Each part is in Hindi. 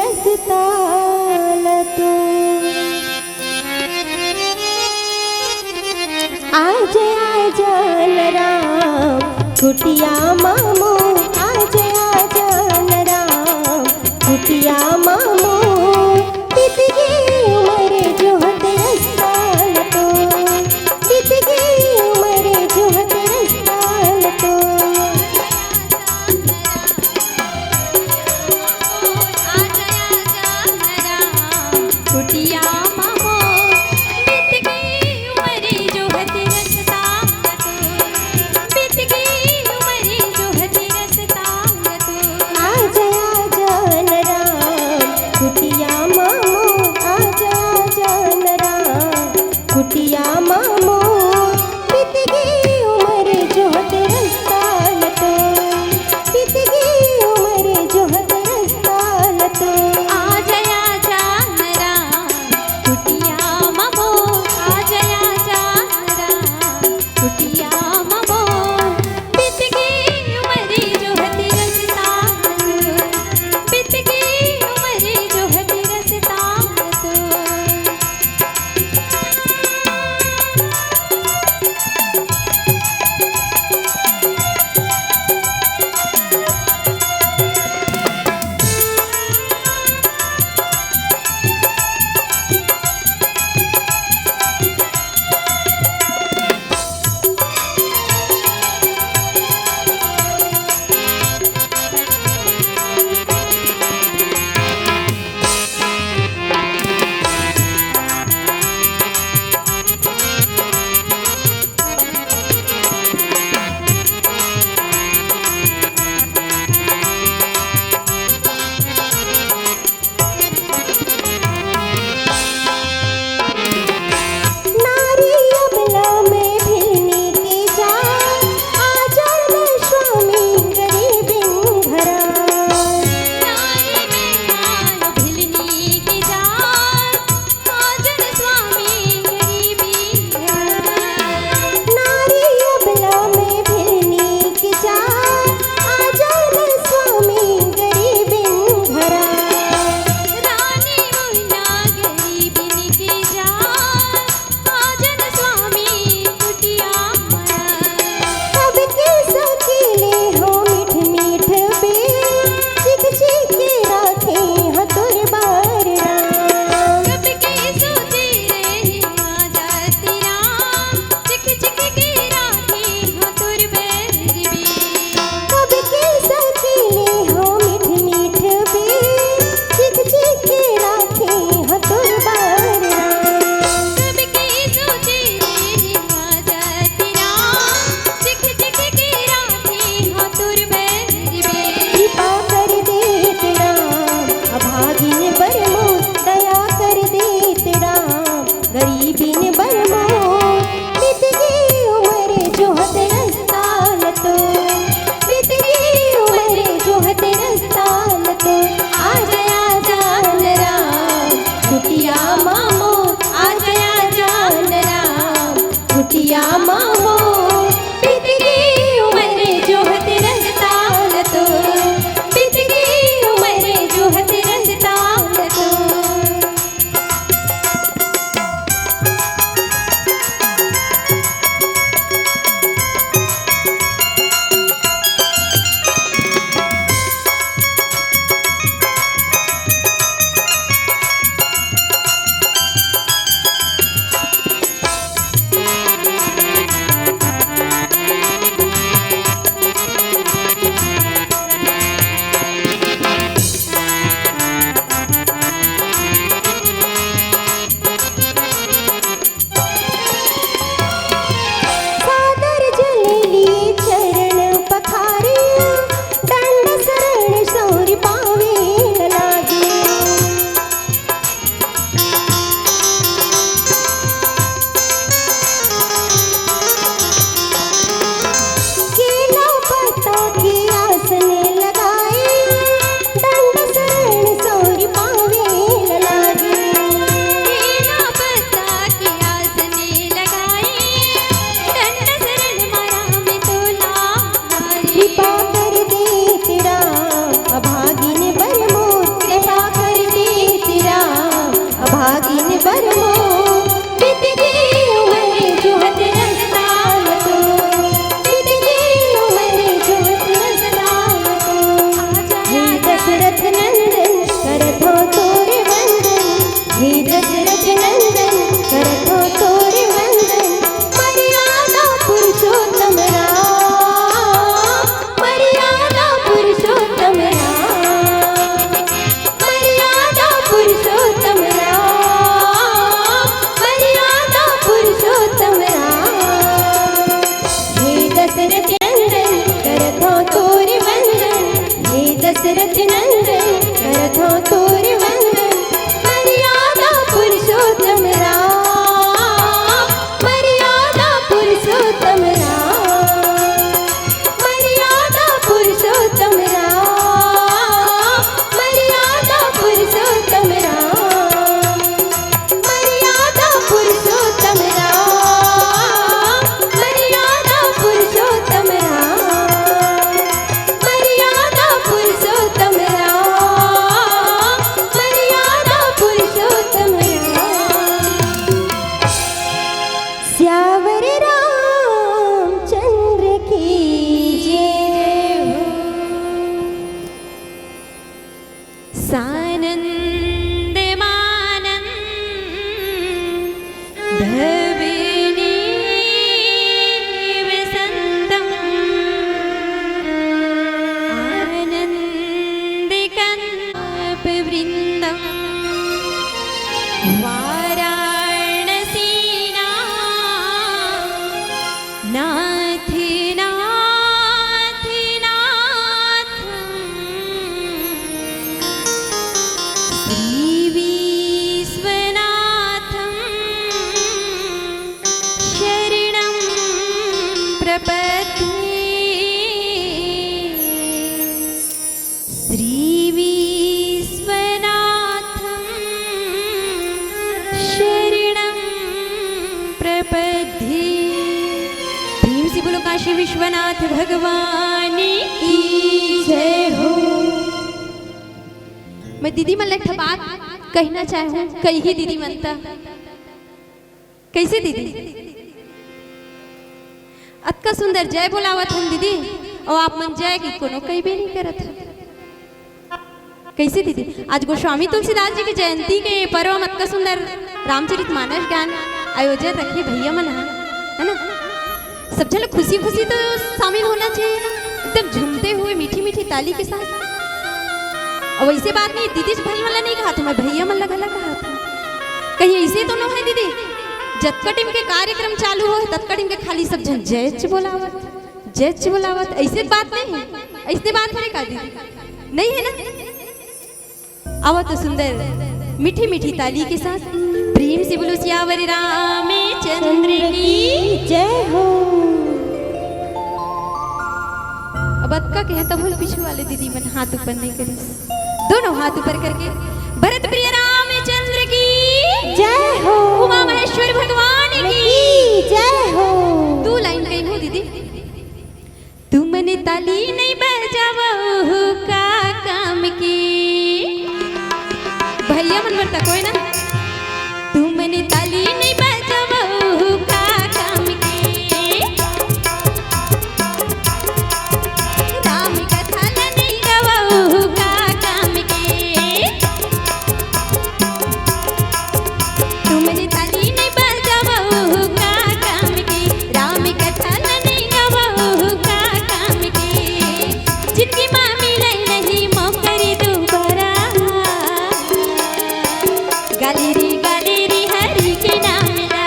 रस्ता लतो आज राम कुटिया मामो आज राम कुटिया मामो बीत गई उम्र जो हद रस्ता लतो बीत गई उम्र जो हद रस्ता लतो कुटिया मामो बीत गई उम्र जो हद रस्ता बीत गई उम्र जो हद रस्ता आज राम कुटिया मामो आज राम कुटिया मामो बीत गई उम्र जो हद रस्ता लतो बीत गई उम्र जो हद रस्ता लतो कुटिया मामो आज कुटिया मामो बीत गई उम्र जो हद रस्ता बीत गई उम्र जो हद रस्ता नारी अबला में भिलने के जा आजाद स्वामी गरीबिन भरा नारी में मान भिलनी की जात आजन स्वामी गरीबी नारी अबला में भिलने के जा आजाद स्वामी गरीबिन भरा रानी मुन्ना गरीबिन की जात आजन स्वामी कुटिया मरा अब के सकीले हो मीठ मीठ बे चिक चिक के राखे हतुर बार राम कब के सोचे रही आजाती राम चिक चिक की राखी हो तुर बेरबी अब के सकीले हो मीठ मीठ बे चिक चिक के राखे हतुर बार राम कब के सोचे रही आजाती राम चिक चिक की राखी हो तुर बेरबी कृपा कर देत राम अभागिन बरमो दया कर देत राम गरीबिन बरमो बीत गई उम्र जो हद रस्ता लतो बीत गई उम्र जो हद रस्ता लतो आज राम कुटिया मामो आज राम कुटिया मामो बीत गई उम्र जो हद रस्ता लतो बीत गई उम्र जो हद रस्ता लतो वर मोर बीत गई उम्र जो हत रस्ता न तो बीत गई उम्र जो हत रस्ता न तो हे दशरथ नंदन करथो तोरे वंदन हे दशरथ नंदन करथो तोरे वंदन मर्यादा पुरुषोत्तम राम मर्यादा पुरुषोत्तम राम मर्यादा पुरुषोत्तम राम मर्यादा पुरुषोत्तम राम हे दशरथ नंदन करथो तोरे वंदन हे दशरथ नंदन करथो तोरे वंदन मर्यादा पुरुषोत्तम राम मर्यादा पुरुषोत्तम राम मर्यादा पुरुषोत्तम राम मर्यादा पुरुषोत्तम राम मर्यादा पुरुषोत्तम राम मर्यादा पुरुषोत्तम राम मर्यादा पुरुषोत्तम राम मर्यादा पुरुषोत्तम राम श्यावर रामचंद्र की जय हो सानंद मानंद धविनी वसंतम आनंदिकंप वृंदम वाराणसीना नाथि नाथि नाथम् श्रीविश्वनाथं शरणं प्रपद्ये श्रीविश्वनाथं शरणं प्रपद्ये। प्रेम से बोलो काशी विश्वनाथ भगवान की जय हो। मैं दीदी मन एक बात कहना चाहूँ कही ही दीदी मनता कैसे दीदी अतका सुंदर जय बोलावत हम दीदी और आप मन जय की कोनो कही भी नहीं करत है। कैसे दीदी आज गोस्वामी तुलसीदास जी की जयंती के पर्व में अतका सुंदर रामचरितमानस ज्ञान आयोजन रखे भैया मन है ना। सब जन खुशी खुशी तो शामिल होना चाहिए ना, एकदम झूमते हुए मीठी मीठी ताली के साथ। और वैसे बात नहीं दीदी से भाई वाला नहीं कहा था, मैं भैया मन लगा कहा था। कहीं ऐसे तो न है दीदी जतकटिम के कार्यक्रम चालू हो तत्कटिम के खाली सब जन जय बोलावत ऐसे बात नहीं है, ऐसे बात है का दीदी नहीं है ना। आवा तो सुंदर मीठी मीठी ताली के साथ प्रेम से बोलो सियावर रामचंद्र की जय हो। अब अक्का कहे तो बोल पीछे वाले दीदी मन हाथ ऊपर नहीं करी, दोनों हाथ ऊपर करके भरत प्रिय रामचंद्र की जय हो। उमा महेश्वर भगवान की जय हो। दो लाइन कही हो दीदी। तुमने ताली नहीं बजावो का काम की भैया मन बरता कोई ना। तुमने ताली नहीं बजावो का काम की राम कथा नहीं गवाओ का काम की। तुमने ताली नहीं बजावो का काम की राम कथा नहीं गवाओ का काम की। जिनकी माँ मिले नहीं मौकरी दोबारा गलेरी गलेरी हरि के नाम ला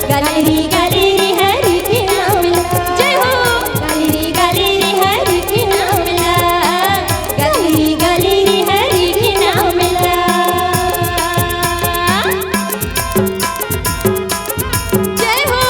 गलेरी गलेरी हरि के नाम ला जय हो। गलेरी गलेरी हरि के नाम ला गलेरी गलेरी हरि के नाम ला जय हो।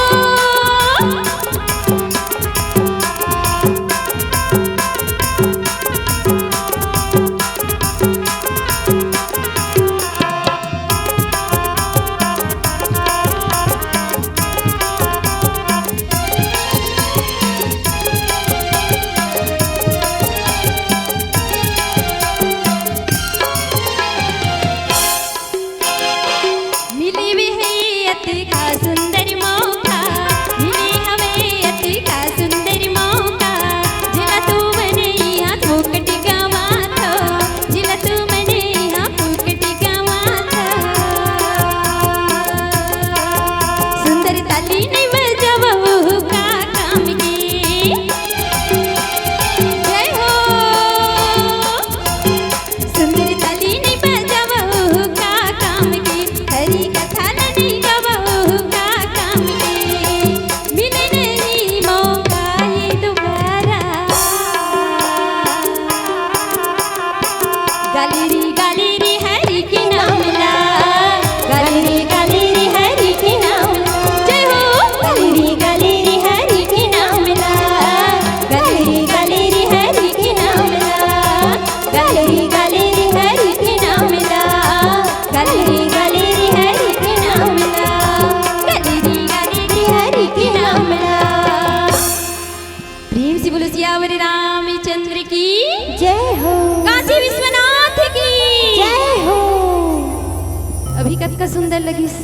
कतका सुंदर लगिस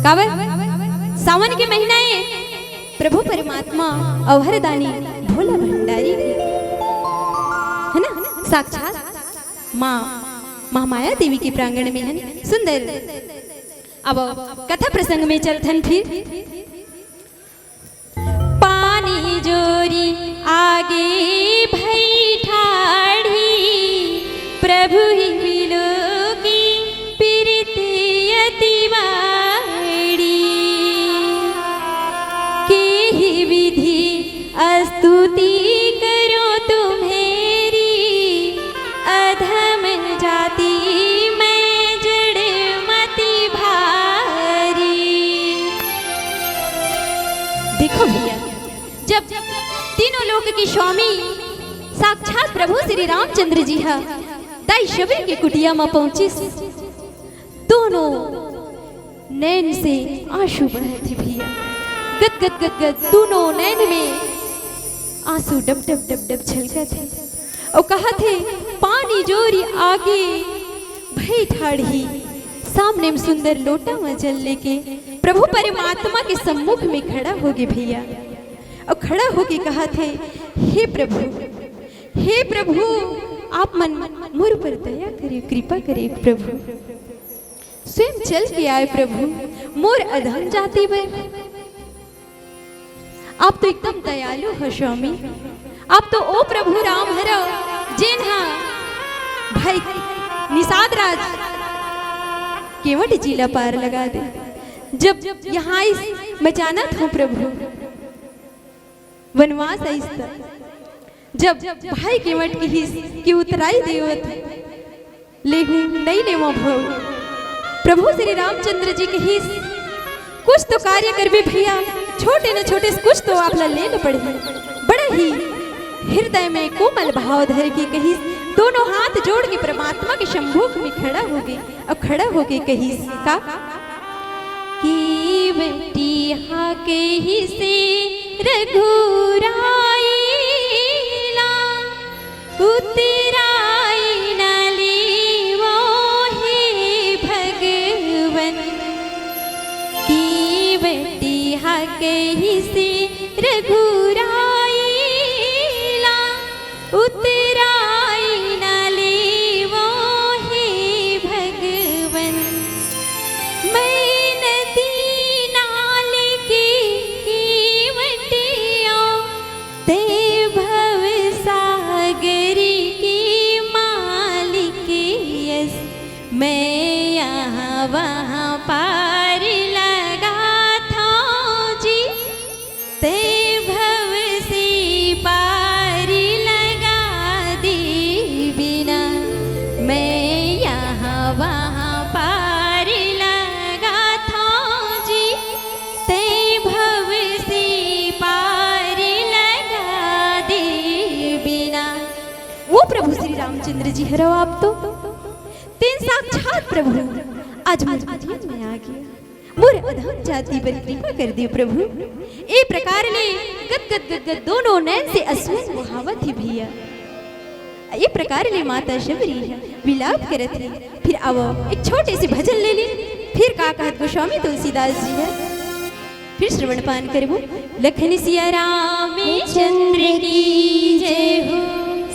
काबर सावन के महीना है प्रभु परमात्मा अवहरदानी भोला भंडारी है ना साक्षात माँ महामाया देवी के प्रांगण में है सुंदर। अब कथा प्रसंग में चलथन फिर पानी जोरी आगे भई ठाड़ी प्रभु ही लोकी प्रीतियति बाड़ी के ही विधि स्तुति करो तुम्हेरी अधम जाति मैं जड़ मति भारी। देखो भैया जब तीनों लोक के स्वामी साक्षात प्रभु श्री रामचंद्र जी हा दाई शबरी के कुटिया में पहुंची दोनों नैन से आंसू बहे थे भैया गद गद गद गद दोनों नैन में आंसू डब डब डब डब छलका थे और कहा थे पानी जोरी आगे भई ठाड़ी सामने में सुंदर लोटा में जल लेके प्रभु परमात्मा के सम्मुख में खड़ा हो गए भैया और खड़ा होके कहा थे हे प्रभु आप मन मोर पर दया करे कृपा करे प्रभु स्वयं चल के आए प्रभु मोर अधम जाति पर आप तो एकदम दयालु हो स्वामी आप तो ओ प्रभु राम हरो जिन्हा भाई निषाद राज केवट जिला पार लगा दे जब यहाँ मैं जाना था प्रभु वनवास ऐसा जब भाई केवट की उतराई देवत लेहू नहीं ले भाव प्रभु श्री रामचंद्र जी के हिस कुछ तो कार्य करबे भैया छोटे न छोटे कुछ तो आप ले न पड़े बड़ा ही हृदय में कोमल भाव धर के कही दोनों हाथ जोड़ के परमात्मा के सम्मुख में खड़ा हो गए और खड़ा हो के कही का की बेटी हा के ही से रघुराईला उतराई न लीवो हे भगवन की बेटी हा के ही से रघुराईला उतराई न लीवो हे भगवन मैं नदी नाल की कीवटिया ते भव सागरी की मालिक यस मैं यहाँ वहाँ पार लगा था जी ते भव से पार लगा दी बिना मैं यहाँ वहाँ पार लगा था जी ते भव से पार लगा दी बिना। वो प्रभु श्री रामचंद्र जी हरो आप तो तीन साक्षात प्रभु आज मुझ में आ गया मोर अधम जाति पर कृपा कर दियो प्रभु ए प्रकार ले गद गद गद गद दोनों नैन से अश्विन बहावत ही भैया ये प्रकार ले माता शबरी विलाप करत है फिर अब एक छोटे से भजन ले ली फिर का कहत गोस्वामी तुलसीदास जी है फिर श्रवण पान करबो लखन सिया राम चंद्र की जय हो।